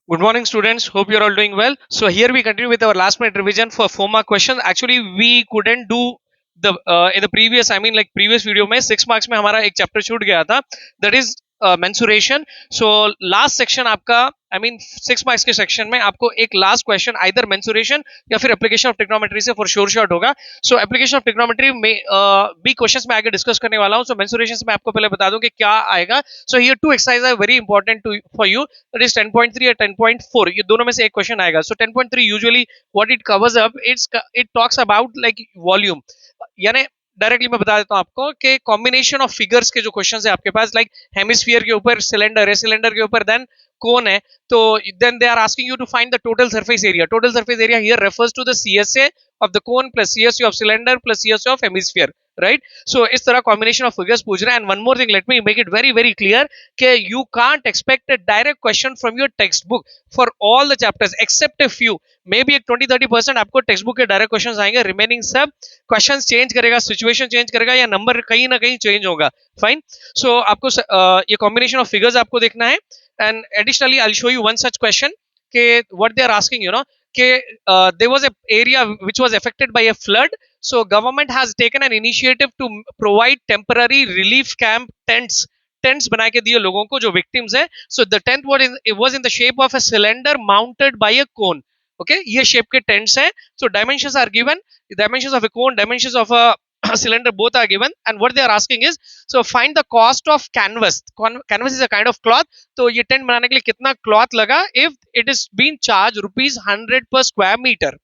Good morning, students. Hope you're all doing well. So here we continue with our last minute revision for 4 mark question. Actually, we couldn't do the in the previous. I mean, like previous video में 6 marks में हमारा एक chapter छूट गया था. That is mensuration. So last section आपका I mean 6 marks के section में आपको एक last question either mensuration या फिर application of trigonometry से for sure short होगा. So application of trigonometry में भी questions में आगे discuss करने वाला हूँ. So mensuration से मैं आपको पहले बता दूं कि क्या आएगा. So here two exercises are very important to for you. That is 10.3 और 10.4. ये दोनों में से एक क्वेश्चन आएगा. So 10.3 usually what it covers up, it talks about like volume. यानी डायरेक्टली मैं बता देता हूँ आपको कि कॉम्बिनेशन ऑफ फिगर्स के जो क्वेश्चन है आपके पास, लाइक हेमिस्फीयर के ऊपर सिलेंडर है, सिलेंडर के ऊपर देन कोन है, तो then they are asking you to find the total surface area. Total surface area here refers to the CSA of the cone plus CSA of cylinder plus CSA of hemisphere, right. So इस तरह combination of figures पूछ रहा है. And one more thing, let me make it very very clear कि you can't expect a direct question from your text book for all the chapters accept a few. Maybe एक 20-30% आपको textbook के direct question आएंगे. Remaining सब question change करेगा, situation change करेगा या number कहीं ना कहीं चेंज होगा. फाइन. सो आपको ये कॉम्बिनेशन ऑफ फिगर्स आपको देखना है. And additionally I will show you one such question के what they are asking, you know, कि there was a area which was affected by a flood. So government has taken an initiative to provide temporary relief camp tents बना के दिए लोगों को जो victims है. So the tent was in the shape of a cylinder mounted by a cone. Okay, ये shape के tents है. So dimensions are given, dimensions of a cone, dimensions of a cylinder, both are given. And what they are asking is, so find the cost of canvas. Canvas is a kind of cloth. तो ये tent बनाने के लिए कितना cloth लगा if it is been charge ₹100 पर square metre.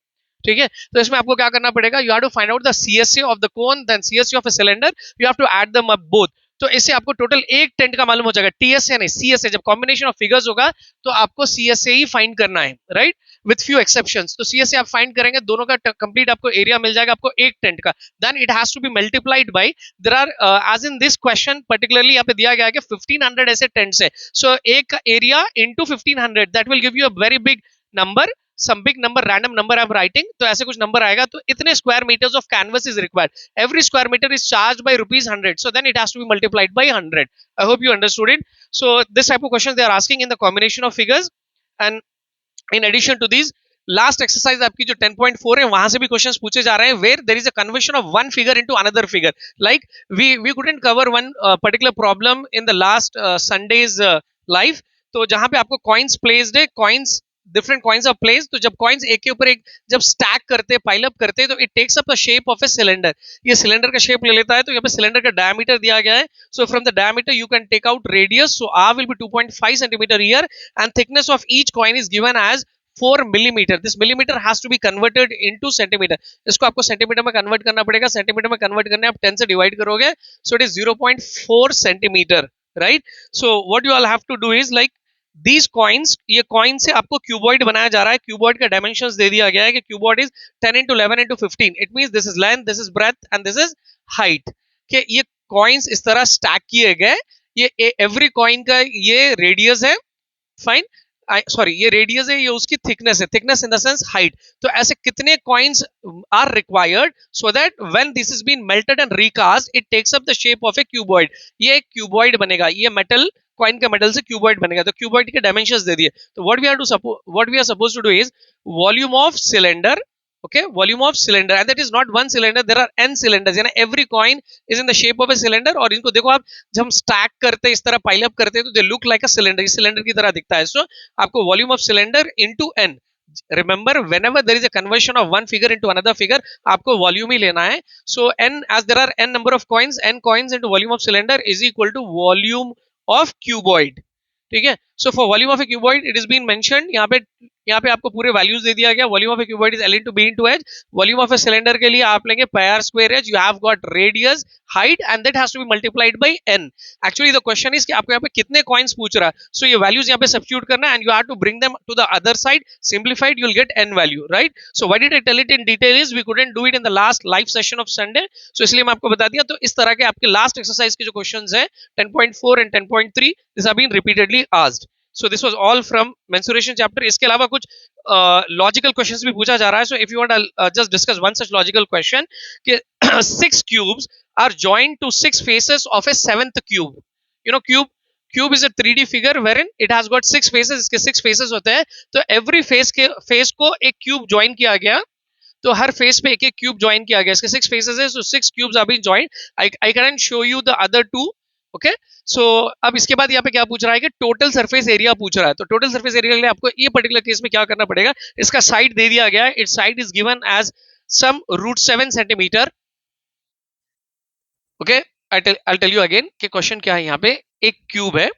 ठीक है, तो इसमें आपको क्या करना पड़ेगा, you have to find out the CSA of the cone then CSA of a cylinder. You have to add them up both. तो इससे आपको टोटल एक टेंट का मालूम हो जाएगा. टीएसए नहीं, सीएसए. जब कॉम्बिनेशन ऑफ फिगर्स होगा तो आपको सीएसए ही फाइंड करना है, राइट, विथ फ्यू एक्सेप्शंस. तो सीएसए आप फाइंड करेंगे, दोनों का कंप्लीट आपको एरिया मिल जाएगा आपको एक टेंट का. Then it has to be multiplied by, there are as in this question particularly यहाँ पे दिया गया है कि 1500 ऐसे टेंट्स है. सो एक area into 1500 that will give you a very big number, some big number, random number I'm writing. तो ऐसे कुछ नंबर आएगा. तो इतने square meters of canvas is required. Every square meter is charge by ₹100. So then it has to be multiplied by 100. I hope you understood it. So this type of questions they are asking in the combination of figures. And in addition to these, last exercise आपकी जो 10.4 है वहां से भी questions पूछे जा रहे हैं where there is a conversion of one figure into another figure. Like we couldn't cover one particular problem in the last Sundays live. तो जहां पे आपको कॉइन्स प्लेस्ड है, coins different coins are placed. तो जब कॉइन्स एक के ऊपर एक जब स्टैक करते, पाइल अप करते, तो it takes up the shape of a cylinder. ये सिलेंडर का शेप ले लेता है. तो यहाँ पे सिलेंडर का डायमीटर दिया गया है. So from the diameter you can take out radius. So R will be 2.5 centimeter here and thickness of each coin is given as 4 millimeter. This millimeter has to be converted into centimeter. इसको आपको centimetre में convert करना पड़ेगा. Centimetre में convert करने आप 10 से divide करोगे, so it is 0.4 centimeter, right? So what you all have to do is like these coins, ये coin से आपको क्यूबॉइड बनाया जा रहा है. क्यूबॉइड का डायमेंशंस दे दिया गया है कि cuboid is 10 into 11 into 15. It means this is length, this is breadth and this is height. कि ये coins इस तरह स्टैक किए गए. ये every coin का ये रेडियस है. फाइन. सॉरी, ये रेडियस है, ये उसकी थिकनेस है. Thickness in the sense height. तो ऐसे कितने coins are required so that when this is been melted and recast it takes up the shape of a cuboid. ये एक क्यूबॉइड बनेगा. ये मेटल, कॉइन के मेटल से क्यूबॉइड बनेगा. तो क्यूबॉइड के डायमेंशंस दे दिए. तो what we are suppose to do is volume of cylinder. Okay, volume of cylinder, and that is not one cylinder, there are n cylinders. यानी every coin is in the shape of a cylinder. और इनको देखो आप, जब हम stack करते हैं, इस तरह पाइल अप करते हैं, तो they look like a cylinder. इस सिलेंडर की तरह दिखता है. सो आपको volume of cylinder into n. Remember, whenever there is a conversion of one figure into another figure, आपको वॉल्यूम ही लेना है. So n, as there are n number of coins, n coins into volume of cylinder is equal to volume of cuboid. ठीक है. So for volume of a cuboid it is been mentioned. यहाँ पे आपको पूरे values दे दिया गया. Volume of a cuboid is L into B into H. Volume of a cylinder के लिए आप लेंगे pi R square H. You have got radius, height and that has to be multiplied by n. Actually the question is कि आपको यहाँ पे कितने coins पूछ रहा है. सो ये वैल्यूज यहाँ पे सब्स्टिट्यूट करना and you have to bring them to the other side. Simplified you will get n value, right. So why did I tell it in detail is we couldn't do it in the last live session of Sunday. So इसलिए मैं आपको बता दिया. तो इस तरह के आपके लास्ट एक्सरसाइज के जो क्वेश्चंस है 10.4 and 10.3 this have been repeatedly asked. So this was all from mensuration chapter. इसके अलावा कुछ लॉजिकल क्वेश्चंस भी पूछा जा रहा है. So if you want to just discuss one such logical question कि 6 cubes are joined to 6 faces of a seventh cube. You know, cube is a 3D figure wherein it has got 6 faces, इसके 6 faces होते हैं, तो every face को एक cube join किया गया, तो हर फेस पे एक एक क्यूब ज्वाइन किया गया, इसके 6 फेसेस है, so 6 cubes are been join. I can show you the other 2। Okay, so अब इसके बाद यहाँ पे क्या पूछ रहा है कि टोटल सरफेस एरिया पूछ रहा है, तो टोटल सरफेस एरिया के लिए आपको ये पर्टिकुलर केस में क्या करना पड़ेगा, इसका साइड दे दिया गया है, it's side is given as some √7 centimeter. Okay, I'll tell you again कि क्वेश्चन क्या है, यहाँ पे एक क्यूब है,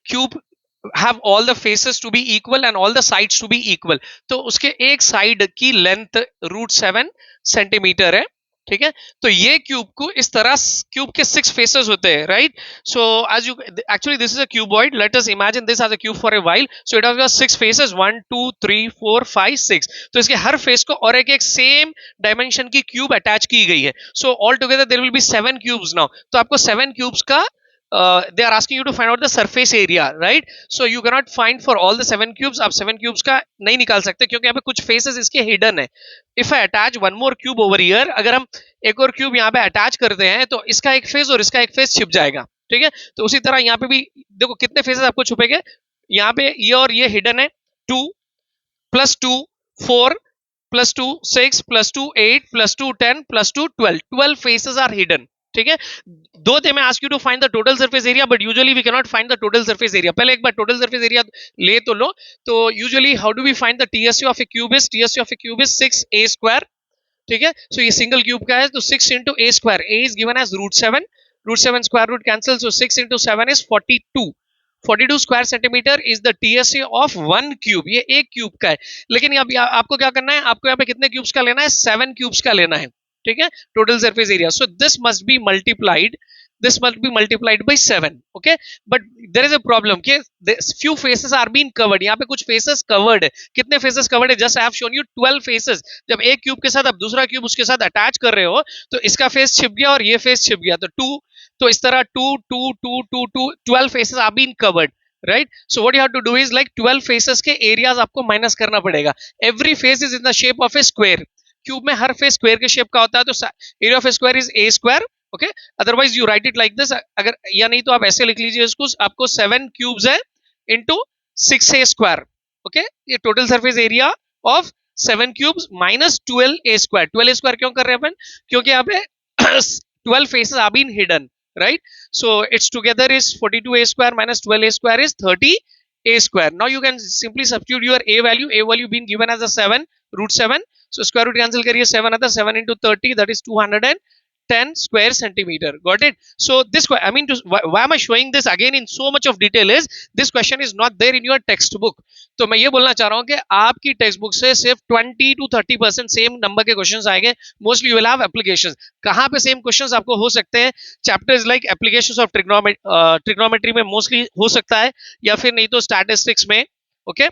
cube have all the faces to be equal and all the sides to be equal, तो उसके एक साइड की लेंथ √7 सेंटीमीटर है, ठीक है। तो ये क्यूब को इस तरह, क्यूब के 6 फेसेस होते हैं, right. So as you actually this is a cuboid, let us imagine this as a cube for a while, so it has got 6 faces, 1 2 3 4 5 6, तो इसके हर फेस को और एक एक सेम डायमेंशन की क्यूब अटैच की गई है, so all together there will be 7 cubes now, तो आपको 7 क्यूब्स का they are asking you to find out the surface area, right? So you cannot find for all the 7 cubes, आप 7 cubes का नहीं निकाल सकते क्योंकि यहाँ पे कुछ faces इसके hidden है। If I attach one more cube over here, अगर हम एक और क्यूब यहाँ पे अटैच करते हैं तो इसका एक फेस और इसका एक फेस छिप जाएगा, ठीक है। तो उसी तरह यहाँ पे भी देखो कितने फेसेस आपको छुपेंगे, यहाँ पे ये और ये हिडन है, 2 + 2 4 + 2 6 + 2 8 + 2 10 + 2 12 फेसेस आर हिडन, ठीक है। Though they may ask you to find the total surface area, but usually we can not find the total surface area. पहले एक बार टोटल सरफेस एरिया ले तो लो, तो usually how do we find the TSC of a cube is, TSC of a cube is 6a², ठीक है। सो ये single cube का है, तो 6 × a², a is given as √7, √7 square root cancel, so 6 × 7 is 42, 42 square centimeter is the TSC of one cube, ये एक cube का है। लेकिन अब आपको क्या करना है, आपको यहाँ पे कितने क्यूब्स का लेना है, 7 क्यूब्स का लेना है, ठीक है, total surface area. So this must be multiplied, this must be multiplied by 7, okay, but there is a problem कि few faces are being covered, यहाँ पे कुछ faces covered है, कितने faces covered है, just I have shown you 12 faces। जब एक cube के साथ आप दूसरा क्यूब उसके साथ अटैच कर रहे हो तो इसका फेस छिप गया और ये फेस छिप गया, तो 2, तो इस तरह 2 2 2 2 2 12 faces are being covered, right? So what you have to do is like 12 faces के areas आपको माइनस करना पड़ेगा। every face is in the shape of a square, cube में हर फेस स्क्वायर के शेप का होता है, तो area of square is a², okay, otherwise you right it like this, अगर या नहीं तो आप ऐसे लिख लीजिए इसको, आपको 7 क्यूब्स है इंटू 6a², ओके, ये total surface area of 7 cubes minus 12a²। 12a² क्यों कर रहे हैं अपन, क्योंकि यहाँ पे 12 faces are been hidden, right. So it's together is 42a² minus 12a² is 30a²। now you can simply substitute your a value being given as a 7 √7, so square root cancel करिए, 7 आता है, 7 into 30 that is 210 square centimeter, got it? So this, I mean, why am I showing this again in so much of detail is this question is not there in your textbook। तो मैं ये बोलना चाह रहा हूँ कि आपकी text book से सिर्फ 20 to 30% सेम नंबर के क्वेश्चंस आएंगे, mostly you will have applications. कहाँ पे सेम क्वेश्चंस आपको हो सकते हैं, chapters like applications of trigonometry में मोस्टली हो सकता है, या फिर नहीं तो स्टैटिस्टिक्स में, ओके,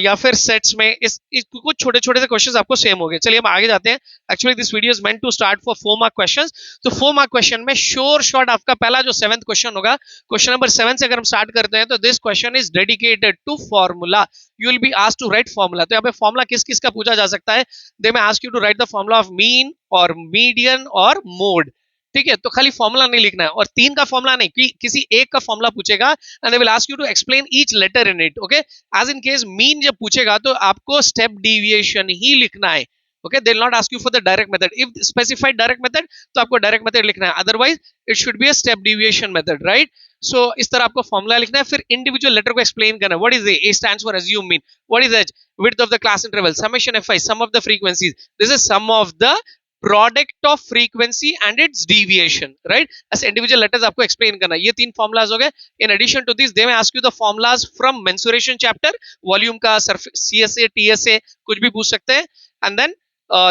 या फिर सेट्स में, इस कुछ छोटे छोटे से क्वेश्चंस आपको सेम हो गए। चलिए हम आगे जाते हैं। Actually this video is meant to start for 4 mark questions, तो 4 मार्क क्वेश्चन में श्योर शॉट आपका पहला जो 7th क्वेश्चन होगा, क्वेश्चन नंबर 7 से अगर हम स्टार्ट करते हैं तो this question is dedicated to formula, you will be asked to write formula. तो यहाँ पे फॉर्मूला किस किस का पूछा जा सकता है, they may ask you to write the formula of mean और मीडियन और मोड, ठीक है। तो खाली फॉर्मूला नहीं लिखना है, और 3 का फॉर्मूला नहीं, किसी एक का फॉर्मूला पूछेगा and they will ask you to explain each letter in it, okay. As in case mean जब पूछेगा तो आपको स्टेप डिविएशन ही लिखना है, okay, they will not ask you for the direct method. If specified direct method तो आपको direct method लिखना है, otherwise it should be a step deviation method, right. So इस तरह आपको फॉर्मूला लिखना है, फिर इंडिविजुअल लेटर को एक्सप्लेन करना है। What is A stands for assume mean, what is H, width of the class interval, summation fi, sum of the frequencies, this is sum of the product of frequency and its deviation, right. ऐसे individual letters आपको explain करना है। ये 3 formulas हो गए। In addition to this they may ask you the formulas from mensuration chapter, volume का, CSA TSA कुछ भी पूछ सकते हैं, and then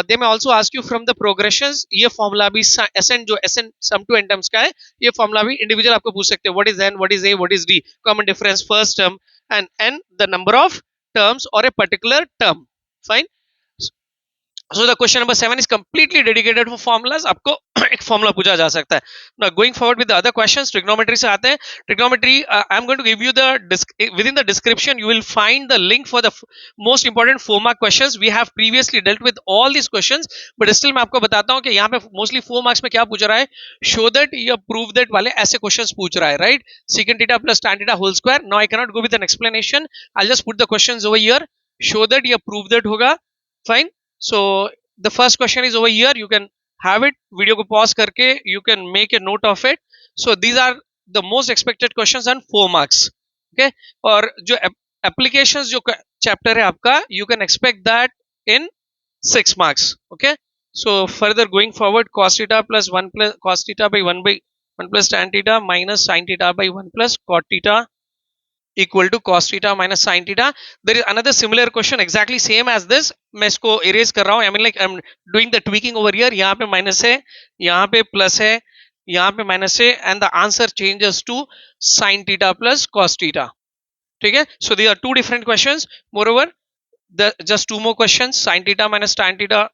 they may also ask you from the progressions, ये फॉर्मुला भी एसएन जो SN sum to N terms का है, ये फॉर्मुला भी इंडिविजुअल आपको पूछ सकते हैं। What is N, what is A, what is D, common difference, first term, and N the number of terms और a particular term, fine. So the question number 7 is completely dedicated for formulas, आपको एक formula पूछा जा सकता है. Now going forward with the other questions, trigonometry से आते हैं. Trigonometry, I'm going to give you the within the description you will find the link for the most important 4 mark questions. We have previously dealt with all these questions, but still मैं आपको बताता हूँ कि यहाँ पे mostly 4 marks में क्या पूछ रहा है. Show that या prove that वाले ऐसे questions पूछ रहा है, right? Secant theta plus tan theta whole square. Now I cannot go with an explanation. I'll just put the questions over here. Show that या prove that होगा. Fine. So the first question is over here. You can have it, video को pause करके you can make a note of it. So these are the most expected questions on 4 marks. Okay, और जो applications जो chapter है आपका, you can expect that in 6 marks. Okay, so further going forward, cos theta plus 1 plus cos theta by 1 by 1 plus tan theta minus sin theta by 1 plus cot theta equal to cos theta minus sin theta. There is another similar question exactly same as this. मैं इसको erase कर रहा हूँ. I mean like I'm doing the tweaking over here. यहाँ पे minus है, यहाँ पे plus है, यहाँ पे minus है, and the answer changes to sin theta plus cos theta. ठीक है? So there are two different questions. Moreover, the just two more questions. Sin theta minus tan theta,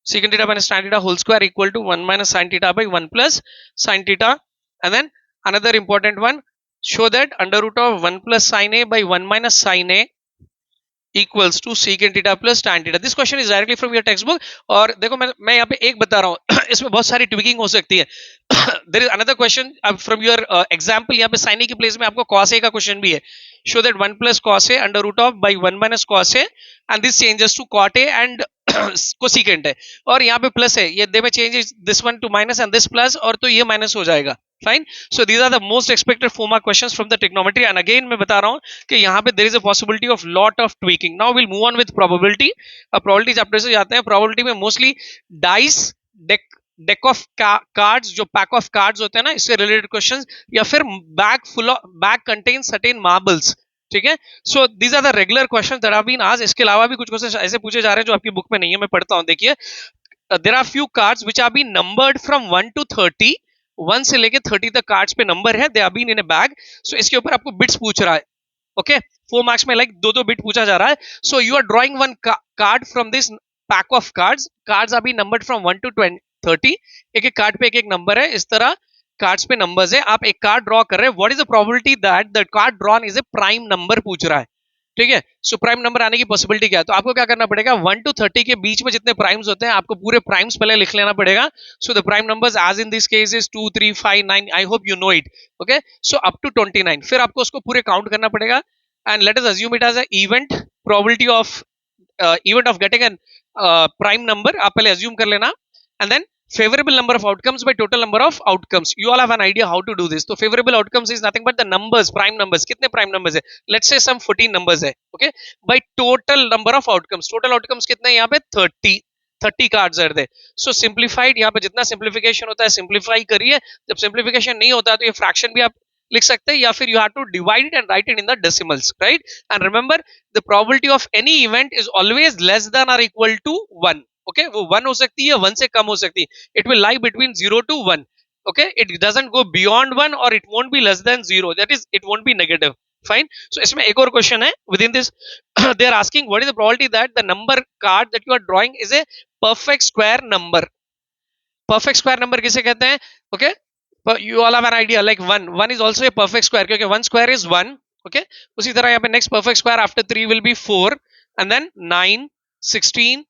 secant theta minus tan theta whole square equal to 1 minus sin theta by 1 plus sin theta. And then another important one. Show that under root of 1 plus sin a by 1 minus sin a equals to secant theta plus tan theta. This question is directly from your textbook. और देखो मैं यहाँ पे एक बता रहा हूँ इसमें बहुत सारी ट्विकिंग हो सकती है. There is another question from your example. यहाँ पे sin a की प्लेस में आपको cos a का क्वेश्चन भी है. Show that 1 plus cos a under root of by 1 minus cos a and this changes to cot a and cosecant है और यहाँ पे प्लस है. ये they may change this one to minus and this plus और तो ये minus हो जाएगा. Fine. So these are the most expected 4 mark questions from the trigonometry. And again मैं बता रहा हूँ कि यहाँ पे there is a possibility of lot of tweaking. Now we'll move on with probability. अब probability चैप्टर से जाते हैं. probability में mostly dice, deck of cards, जो pack of cards होते हैं ना, इससे related questions या फिर bag contains certain marbles. ठीक है. So these are the regular question that have been asked. इसके अलावा भी कुछ क्वेश्चन ऐसे पूछे जा रहे हैं जो आपकी बुक में नहीं है. मैं पढ़ता हूँ. देखिए, there are few cards which are been numbered from 1 to 30. 1 से लेके 30 तक कार्ड्स पे नंबर है. They are been in a bag. So इसके ऊपर आपको बिट्स पूछ रहा है. ओके, 4 मार्क्स में लाइक दो बिट पूछा जा रहा है. So you are drawing one card from this pack of cards. Cards are been numbered from 1 to 30. एक एक कार्ड पे एक एक नंबर है. इस तरह कार्ड्स पे नंबर्स है. आप एक कार्ड ड्रॉ कर रहे हैं. What is the probability that the card drawn is a prime number पूछ रहा है. ठीक है. सो प्राइम नंबर आने की पॉसिबिलिटी क्या है. तो आपको क्या करना पड़ेगा, 1 to 30 के बीच में जितने प्राइम्स होते हैं आपको पूरे प्राइम्स पहले लिख लेना पड़ेगा. So the prime numbers as in this case is 2 3 5 9. I hope you know it. Okay, so up to 29. फिर आपको उसको पूरे काउंट करना पड़ेगा. And let us assume it as a event. Probability of event of getting an prime number आप पहले assume कर लेना. And then favorable number of outcomes by total number of outcomes. You all have an idea how to do this. So favorable outcomes is nothing but the numbers, prime numbers. कितने prime numbers है? Let's say some 14 numbers है. Okay, by total number of outcomes. Total outcomes कितने यहाँ पे 30 cards are there. So simplified, यहाँ पे जितना simplification होता है simplify करिए. जब simplification नहीं होता तो ये fraction भी आप लिख सकते हैं या फिर you have to divide it and write it in the decimals, right? And remember, the probability of any event is always less than or equal to 1. Okay, वो 1 हो सकती है, 1 से कम हो सकती है. It will lie between 0 to 1. Okay, it doesn't go beyond 1 और it won't be less than 0. That is it won't be negative. Fine. So इसमें एक और क्वेश्चन है within this. They are asking what is the probability that the number card that you are drawing is a perfect square number. Perfect square number किसे कहते हैं. Okay, you all have an idea like 1 is also a perfect square क्योंकि 1 square is 1. Okay, उसी तरह यहाँ पे next perfect square after 3 will be 4 and then 9 16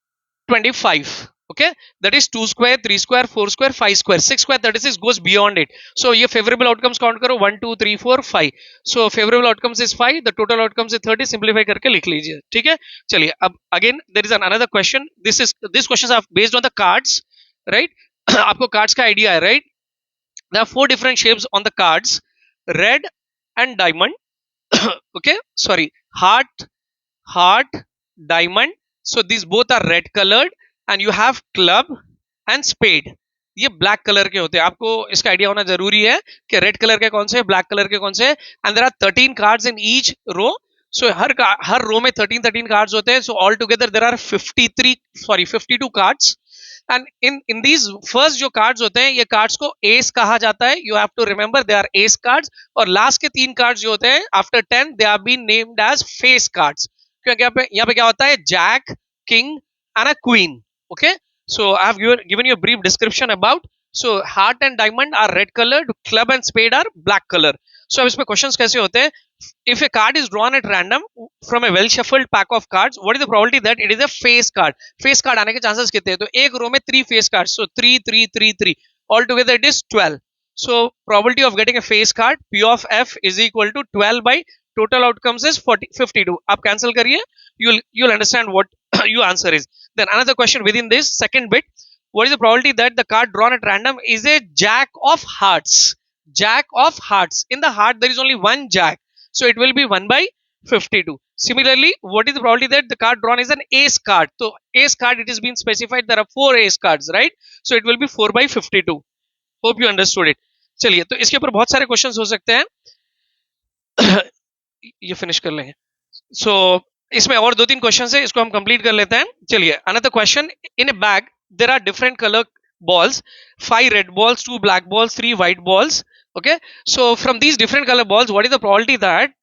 25. Okay, that is 2 square, 3 square, 4 square, 5 square, 6 square, 36 goes beyond it. So ये favorable outcomes count करो 1 2 3 4 5. So favorable outcomes is 5, the total outcomes is 30. Simplify करके लिख लीजिए. ठीक है. चलिए अब again there is another question. These questions are based on the cards, right? आपको cards का idea है, right? There are 4 different shapes on the cards: red and diamond. Okay, sorry, heart, diamond. So these both are red colored. And you have club and spade. ये black colour के होते हैं. आपको इसका idea होना जरूरी है कि रेड कलर के कौन से, ब्लैक कलर के कौन से. And there are 13 cards in each row. So हर रो में 13 कार्ड्स होते हैं. So all together there are 52 cards. And in these first जो कार्ड्स होते हैं ये कार्ड्स को एस कहा जाता है. You have to remember they are ace cards. और लास्ट के 3 कार्ड्स जो होते हैं after 10 they are been named as face cards. क्योंकि यहाँ पे क्या होता है, jack, king and a queen. Okay, so I have given you a brief description about. So heart and diamond are red coloured, club and spade are black colour. So अब इसमें questions कैसे होते हैं? If a card is drawn at random from a well shuffled pack of cards, what is the probability that it is a face card? Face card आने के chances कितने हैं? तो एक रो में 3 face cards, so 3 3 3 3 altogether it is 12. So probability of getting a face card P of F is equal to 12 by total outcomes is 52. आप cancel करिए, you'll understand what your answer is. Then another question within this second bit, what is the probability that the card drawn at random is a jack of hearts? Jack of hearts. In the heart there is only one jack, so it will be 1 by 52. Similarly, what is the probability that the card drawn is an ace card? So ace card, it is been specified there are 4 ace cards, right? So it will be 4 by 52. Hope you understood it. चलिए, तो इसके ऊपर बहुत सारे questions हो सकते हैं. ये फिनिश कर लेंगे. सो इसमें और 2-3 क्वेश्चन है, इसको हम कंप्लीट कर लेते हैं. चलिए, another question. In a bag there are different colour balls, 5 red balls, 2 black balls, 3 white balls. Okay, so from these different color balls, what is the probability that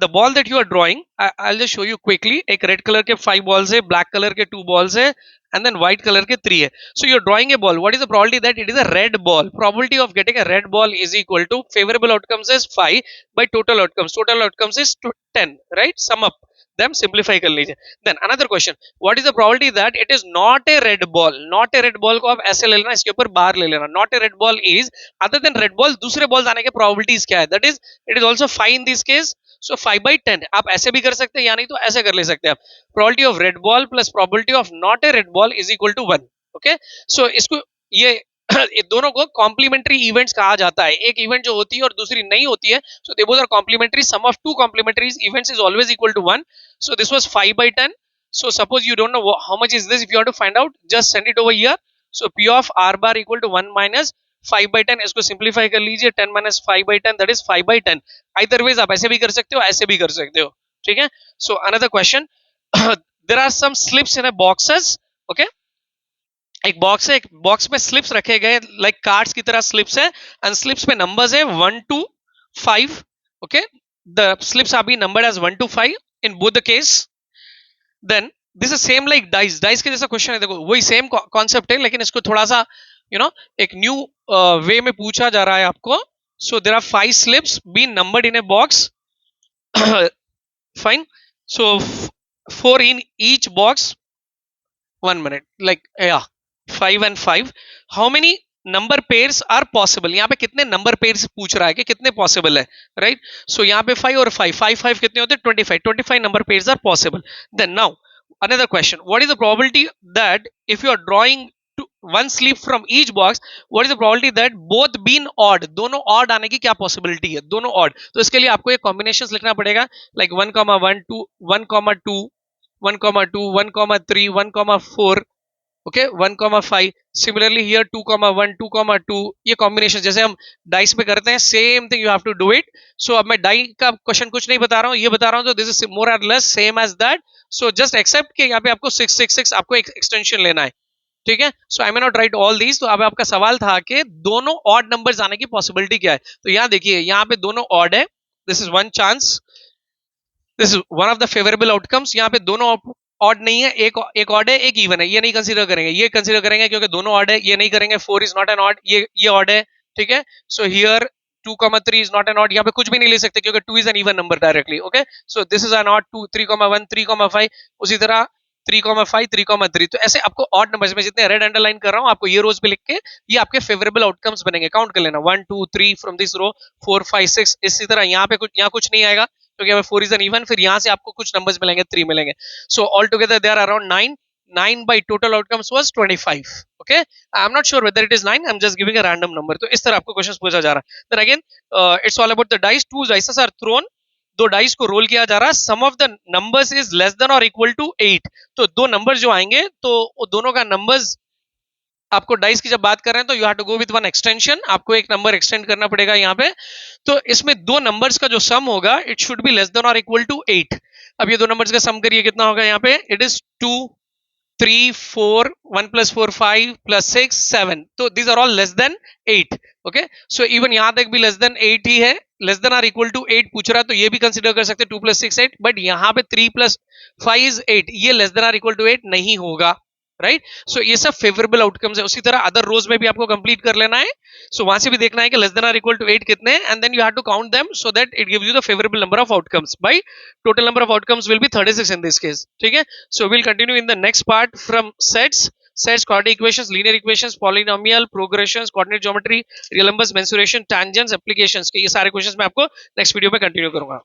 the ball that you are drawing, I'll just show you quickly. एक red color के 5 balls है, black color के 2 balls है, and then white color के 3 है. So you're drawing a ball. What is the probability that it is a red ball? Probability of getting a red ball is equal to favorable outcomes is 5 by total outcomes. Total outcomes is 10, right? Sum up them, simplify कर लीजिए. Then another question, what is the probability that it is not a red ball? Not a red ball को आप ऐसे ले लेना, इसके ऊपर बार ले लेना. Not a red ball is other than red ball, दूसरे balls आने के probabilities क्या है? That is, it is also 5 in this case. So 5 by 10. आप ऐसे भी कर सकते हैं, या नहीं तो ऐसे कर ले सकते हैं आप. Probability of red ball plus probability of not a red ball is equal to 1. Okay, so इसको ये दोनों को कॉम्प्लीमेंट्री इवेंट्स कहा जाता है. एक इवेंट जो होती है और दूसरी नहीं होती है, so they both are complementary. Sum of two complementary events is always equal to 1. So this was 5 by 10. So suppose you don't know how much is this, if you want to find out, just send it over here. So P of R bar equal to 1 minus 5 by 10. इसको simplify कर लीजिए. 10 minus 5 by 10, that is 5 by 10. Either ways आप ऐसे भी कर सकते हो, ऐसे भी कर सकते हो. ठीक है. So another question. There are some slips in a boxes. Okay, एक बॉक्स है, एक बॉक्स में स्लिप्स रखे गए लाइक कार्ड्स की तरह स्लिप्स है, एंड स्लिप्स पे नंबर्स है 1 to 5. Okay, the slips are been numbered as 1 to 5 in both the case. Then this is same like dice. Dice के जैसा क्वेश्चन है, देखो वही सेम कॉन्सेप्ट है, लेकिन इसको थोड़ा सा एक न्यू वे में पूछा जा रहा है आपको. So there are 5 slips been numbered in a box. Fine. So 4 in each box. 1 minute, like yeah, 5 and 5. How many number pairs are possible? यहाँ पे कितने नंबर पेयर्स पूछ रहा है कि कितने पॉसिबल है, राइट? सो यहाँ पे 5 और 5, 5 5 कितने होते हैं? 25. 25 number pairs are possible. Then now another question, what is the probability that if you are drawing one slip from each box, what is the probability that both been odd? दोनों odd आने की क्या possibility है? दोनों odd. तो इसके लिए आपको एक combinations लिखना पड़ेगा, like 1, 1, 2, 1, 2, 1, 2, 1, 3, 1, 4. ओके, 1, 5. Similarly here 2, 1, 2, 2. ये कॉम्बिनेशन जैसे हम डाइस पे करते हैं, same thing you have to do it. So अब मैं डाई का क्वेश्चन कुछ नहीं बता रहा हूँ, ये बता रहा हूँ, तो दिस इज मोर और less same as that. So just except कि यहाँ पे आपको 6 6 6 आपको एक एक्सटेंशन लेना है. ठीक है. So I may not write all these. तो अब आपका सवाल था कि दोनों ऑड नंबर्स आने की पॉसिबिलिटी क्या है. तो यहाँ देखिए, यहाँ पे दोनों ऑड है. This is one chance. This is one of the favourable outcomes. यहाँ पे दोनों ऑड नहीं है, एक ऑड है, एक इवन है. ये नहीं कंसीडर करेंगे, ये कंसीडर करेंगे क्योंकि दोनों ऑड है. ये नहीं करेंगे, 4 इज नॉट एन ऑड, ये ऑड है. ठीक है. So here 2, 3 is not an odd. यहाँ पे कुछ भी नहीं ले सकते क्योंकि 2 is an even number directly. Okay, so this is an odd. 2, 3, 1, 3, 5. उसी तरह 3, 5, 3, 3. तो ऐसे आपको ऑड नंबर्स में जितने रेड अंडरलाइन कर रहा हूँ, आपको ये रोज पे लिख के ये आपके फेवरेबल आउटकम्स बनेंगे. काउंट कर लेना, 1, 2, 3 फ्रॉम दिस रो, 4, 5, 6. इसी तरह यहाँ पे कुछ नहीं आएगा क्योंकि 4 इज एन इवन. फिर यहाँ से आपको कुछ नंबर्स मिलेंगे, 3 मिलेंगे. So all together they are around 9. 9 by total outcomes was 25. Okay, I'm not sure whether it is 9. I'm just giving a random number. तो इस तरह आपको क्वेश्चन पूछा जा रहा है. Then again, it's all about the dice. 2 dice are thrown. 2 dice को roll किया जा रहा है. Sum of the numbers is less than और इक्वल टू 8. तो 2 नंबर्स जो आएंगे, तो दोनों का नंबर्स आपको डाइस की जब बात कर रहे हैं तो you have to go with one extension. आपको एक नंबर एक्सटेंड करना पड़ेगा यहाँ पे. तो इसमें 2 नंबर्स का जो सम होगा, it should B less than और इक्वल टू 8. अब ये 2 नंबर्स का सम करिए, कितना होगा यहाँ पे? It is 2, 3, 4, 1 plus 4, 5 plus 6, 7. तो these are all less than 8. Okay, so even यहाँ तक भी less than 8 ही है. less than or equal to 8 पूछ रहा है, तो ये भी कंसिडर कर सकते हैं. 2 plus 6, 8. बट यहाँ पे 3 plus 5 is 8. ये less than or equal to 8 नहीं होगा. राइट. सो ये सब फेवरेबल आउटकम्स है. उसी तरह अदर रोज में भी आपको कंप्लीट कर लेना है. सो वहां से भी देखना है कि less than or equal to 8 कितने हैं, and then you have to count them so that it gives you the favourable number of outcomes. By total number of outcomes will be 36 in this case. ठीक है. So will continue in the next part from sets, quadratic equations, linear equations, polynomial, progressions, coordinate geometry, real numbers, mensuration, tangents, applications. ये सारे questions मैं आपको next video में continue करूंगा.